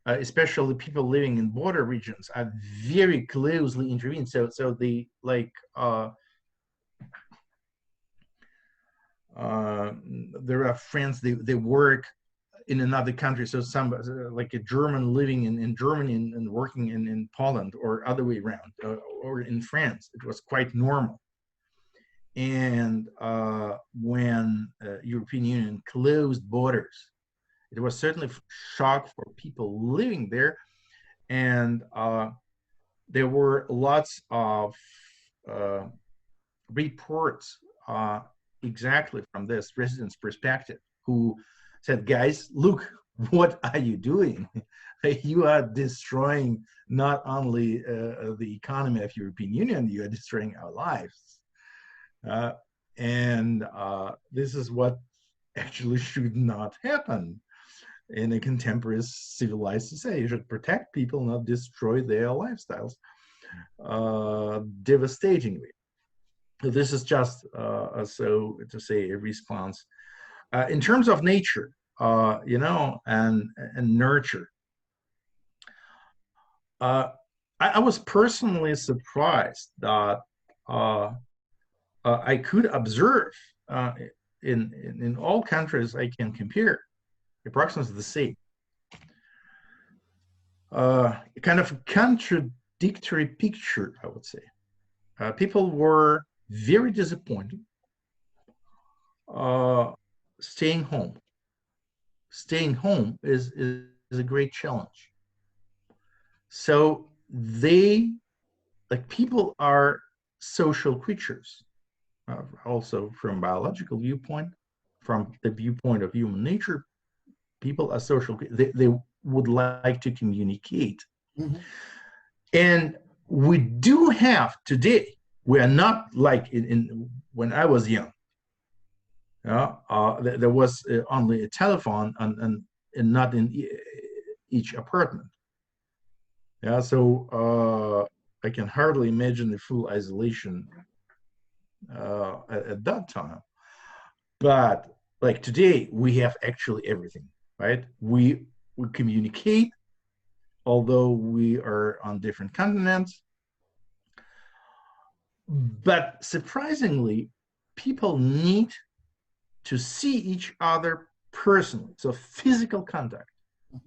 especially people living in border regions, are very closely intervened. So the there are friends, they work in another country. So some like a German living in Germany and working in Poland, or other way around, or in France, it was quite normal. And when European Union closed borders, it was certainly shock for people living there. And there were lots of reports exactly from this resident's perspective, who said, guys, look, what are you doing? You are destroying not only the economy of European Union, you are destroying our lives. And this is what actually should not happen in a contemporary civilized society. You should protect people, not destroy their lifestyles devastatingly. So this is just so to say a response. In terms of nature, and nurture, I was personally surprised that I could observe in all countries I can compare approximately the same kind of contradictory picture, I would say. People were very disappointed staying home. Staying home is a great challenge. So people are social creatures, also from biological viewpoint, from the viewpoint of human nature, people are social. They would like to communicate. Mm-hmm. And we do have today, we are not like in when I was young. There was only a telephone and not in each apartment. Yeah, so I can hardly imagine the full isolation at that time. But like today, we have actually everything, right? We communicate, although we are on different continents. But surprisingly, people need to see each other personally, so physical contact. Mhm.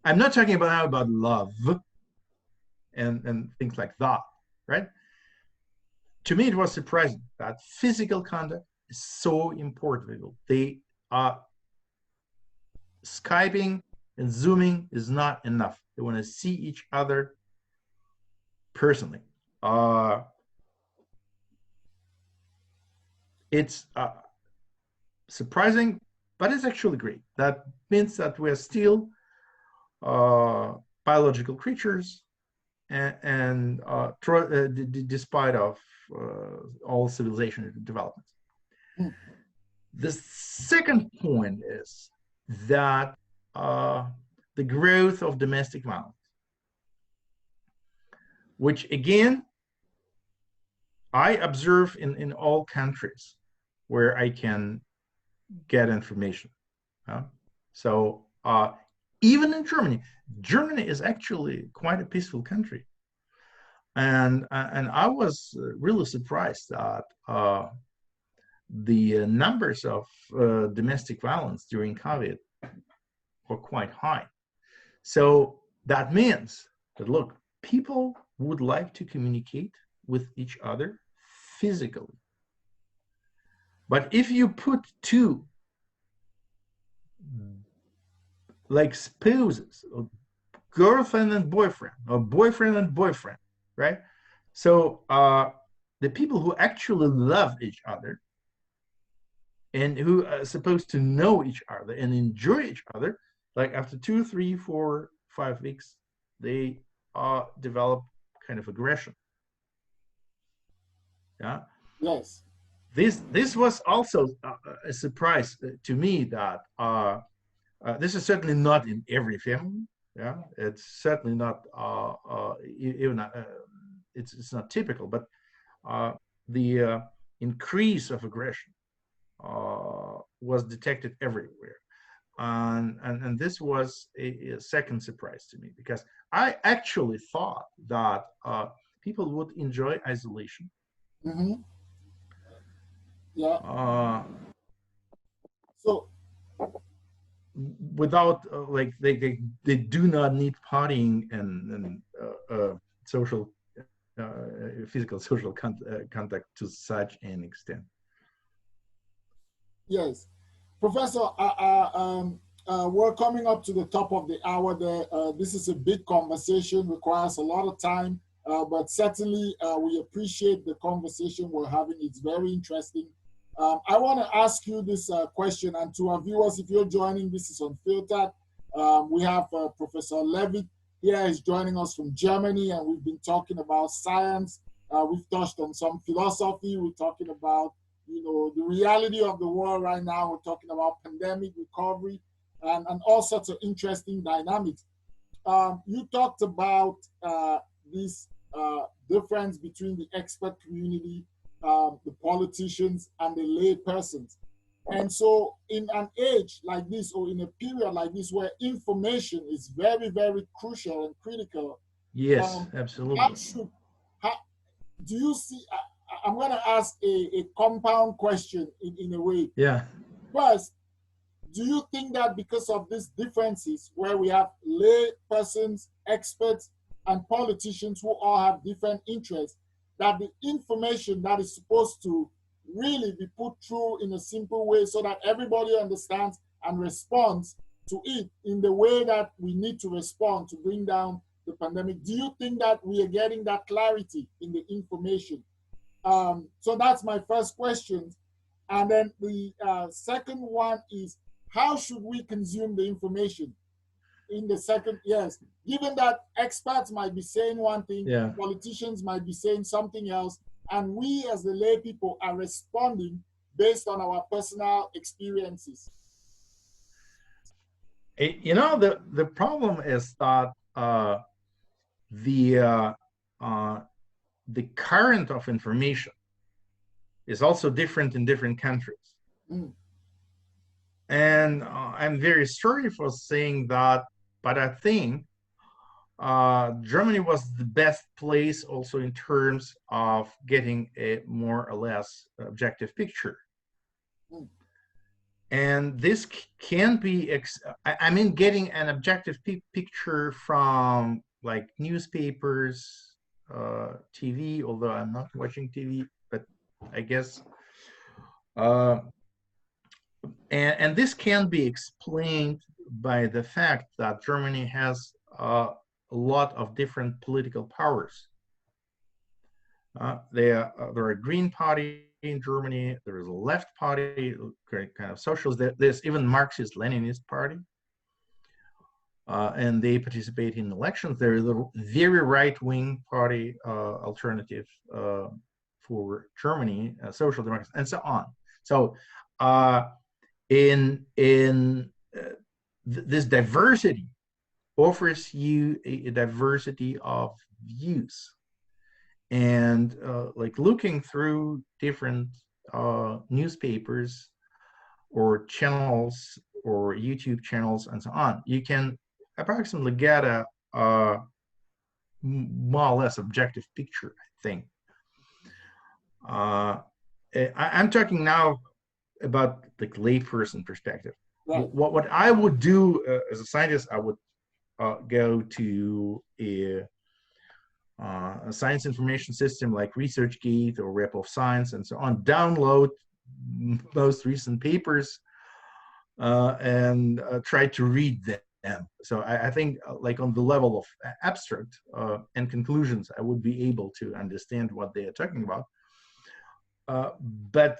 I'm not talking about love and things like that, right? To me, it was surprising that physical contact is so important. They are Skyping and Zooming is not enough. They want to see each other personally. It's surprising, but it's actually great. That means that we're still biological creatures, and despite of all civilization developments. Mm. The second point is that the growth of domestic violence, which again, I observe in all countries where I can get information. So even in Germany, Germany is actually quite a peaceful country. And I was really surprised that the numbers of domestic violence during COVID were quite high. So that means that, look, people would like to communicate with each other physically. But if you put two like spouses, or girlfriend and boyfriend, or boyfriend and boyfriend, right? So the people who actually love each other and who are supposed to know each other and enjoy each other, like after 2, 3, 4, 5 weeks, they develop kind of aggression. Yeah. Yes. This was also a surprise to me that this is certainly not in every family. Yeah, it's certainly not even it's not typical, but the increase of aggression was detected everywhere, and this was a second surprise to me, because I actually thought that people would enjoy isolation. Mm-hmm. Yeah. So Without like they do not need partying and social physical social contact to such an extent. yes, Professor, we're coming up to the top of the hour there. This is a big conversation, requires a lot of time, but certainly we appreciate the conversation we're having. It's very interesting. I want to ask you this question, and to our viewers, if you're joining, this is Unfiltered. We have Professor Levit here is joining us from Germany, and we've been talking about science. We've touched on some philosophy. We're talking about the reality of the world right now. We're talking about pandemic recovery and all sorts of interesting dynamics. You talked about this difference between the expert community, the politicians, and the lay persons. And so in an age like this, or in a period like this, where information is very, very crucial and critical, Yes, absolutely. how do you see, I'm going to ask a compound question in a way. Yeah. First, do you think that because of these differences, where we have lay persons, experts, and politicians who all have different interests, that the information that is supposed to really be put through in a simple way so that everybody understands and responds to it in the way that we need to respond to bring down the pandemic, do you think that we are getting that clarity in the information? So that's my first question. And then the second one is, how should we consume the information? In the second, yes, given that experts might be saying one thing, Yeah. politicians might be saying something else, and we as the lay people are responding based on our personal experiences. The problem is that the current of information is also different in different countries. Mm. And I'm very sorry for saying that, but I think Germany was the best place also in terms of getting a more or less objective picture. Mm. And this can be, I mean, getting an objective picture from like newspapers, TV, although I'm not watching TV, but I guess, and this can be explained by the fact that Germany has a lot of different political powers. There are a Green Party in Germany, there is a left party, kind of socialist, there's even Marxist-Leninist party, and they participate in elections. There is a very right-wing party, alternative for Germany, social democrats, and so on. So this diversity offers you a diversity of views. And like looking through different newspapers or channels or YouTube channels and so on, you can approximately get a more or less objective picture, I think. I'm talking now about the layperson perspective. Right. What I would do as a scientist, I would go to a science information system like ResearchGate or Web of Science and so on, download most recent papers and try to read them. So I think like on the level of abstract and conclusions, I would be able to understand what they are talking about. But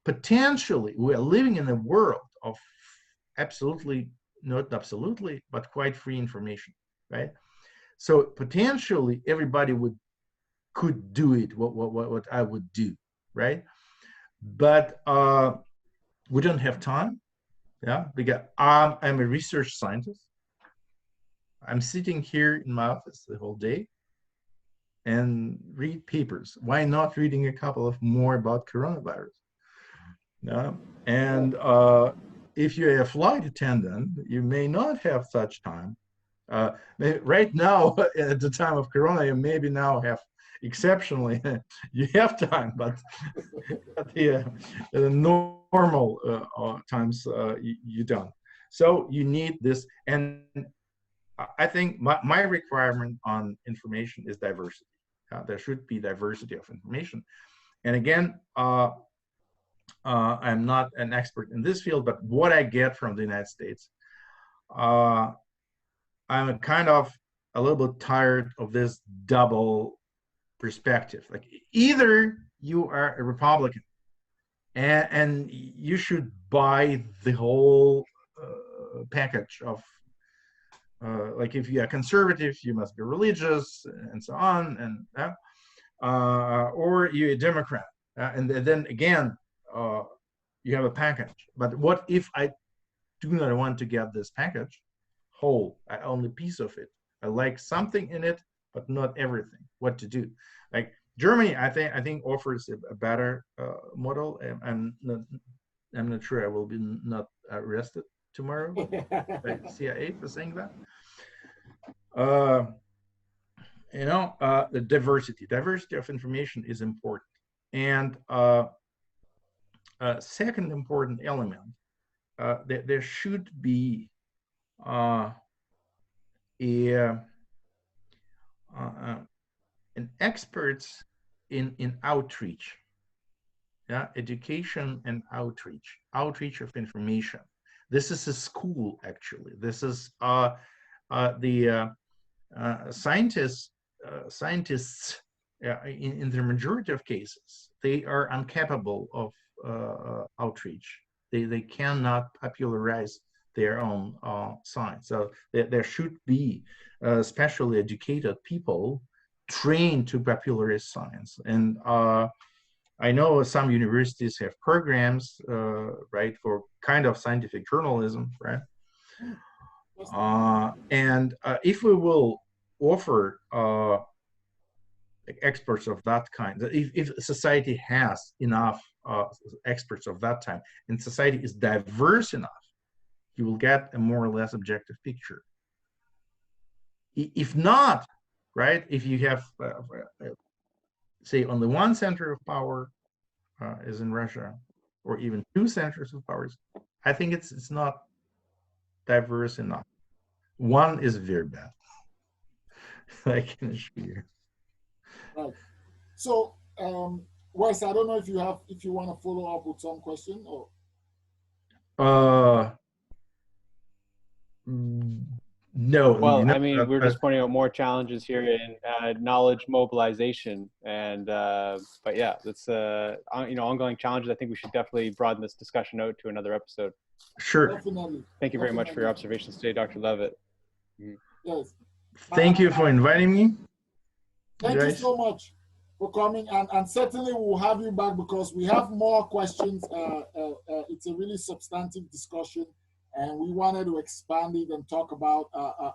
potentially we are living in a world of absolutely, not absolutely, but quite free information, right? So potentially everybody could do it, what I would do, right? But we don't have time, yeah, because I'm a research scientist. I'm sitting here in my office the whole day and read papers. Why not reading a couple of more about coronavirus? Yeah. And if you're a flight attendant, you may not have such time. Right now, at the time of Corona, you maybe now have exceptionally, you have time, but at the normal times, you don't. So you need this. And I think my requirement on information is diversity. There should be diversity of information. And again, I'm not an expert in this field, but what I get from the United States, I'm kind of a little bit tired of this double perspective. Like either you are a Republican and you should buy the whole package of, like if you are conservative, you must be religious and so on, and or you're a Democrat. And then again, you have a package. But what if I do not want to get this package whole? I own a piece of it. I like something in it, but not everything. What to do? Like Germany, I think offers a better model. I'm not sure I will be not arrested tomorrow by CIA for saying that. The diversity of information is important. And second important element, there should be an experts in outreach, yeah, education and outreach of information. This is a school, actually. This is the scientists in the majority of cases, they are incapable of outreach. They cannot popularize their own science. So there should be specially educated people trained to popularize science. And I know some universities have programs, right, for kind of scientific journalism, right? And if we will offer experts of that kind. If society has enough experts of that time, and society is diverse enough, you will get a more or less objective picture. If not, right, if you have, say, only one center of power is in Russia, or even two centers of powers, I think it's not diverse enough. One is very bad. I can assure you. Right. So, Wes, I don't know if you want to follow up with some question or. No. Well, I mean, we're just pointing out more challenges here in knowledge mobilization, and but yeah, it's ongoing challenges. I think we should definitely broaden this discussion out to another episode. Sure. Definitely. Thank you very much for your observations today, Dr. Levit. Yes. Thank you for inviting me. Thank you so much for coming, and certainly we'll have you back because we have more questions. It's a really substantive discussion, and we wanted to expand it and talk about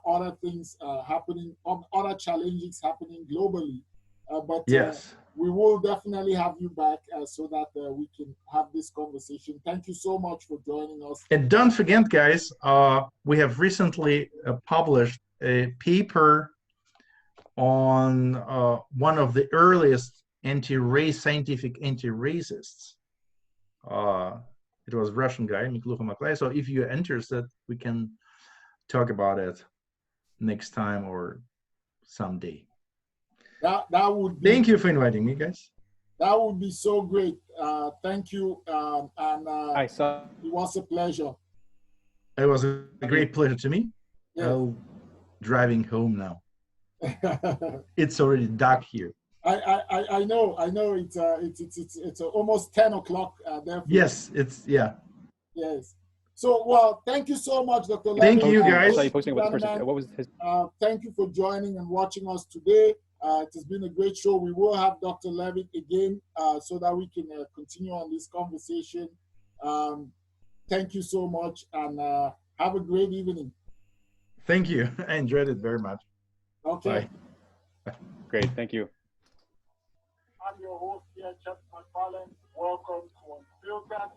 other things happening, other challenges happening globally. But yes, we will definitely have you back so that we can have this conversation. Thank you so much for joining us. And don't forget, guys, we have recently published a paper on one of the earliest scientific anti-racists. It was a Russian guy, Miklucha Maklay. So if you're interested, we can talk about it next time or someday. That would be. Thank you for inviting me, guys. That would be so great. Thank you. It was a pleasure. It was a great pleasure to me. Yes. I'm driving home now. It's already dark here. I know. It's almost 10 o'clock. Yes, yeah. Yes. So, well, thank you so much, Dr. Levit. Thank you, guys. I saw you posting about the person. What was his? Thank you for joining and watching us today. It has been a great show. We will have Dr. Levit again so that we can continue on this conversation. Thank you so much, and have a great evening. Thank you. I enjoyed it very much. Okay. Bye. Great. Thank you. I'm your host here, Jeff McFarland. Welcome to Unfiltered.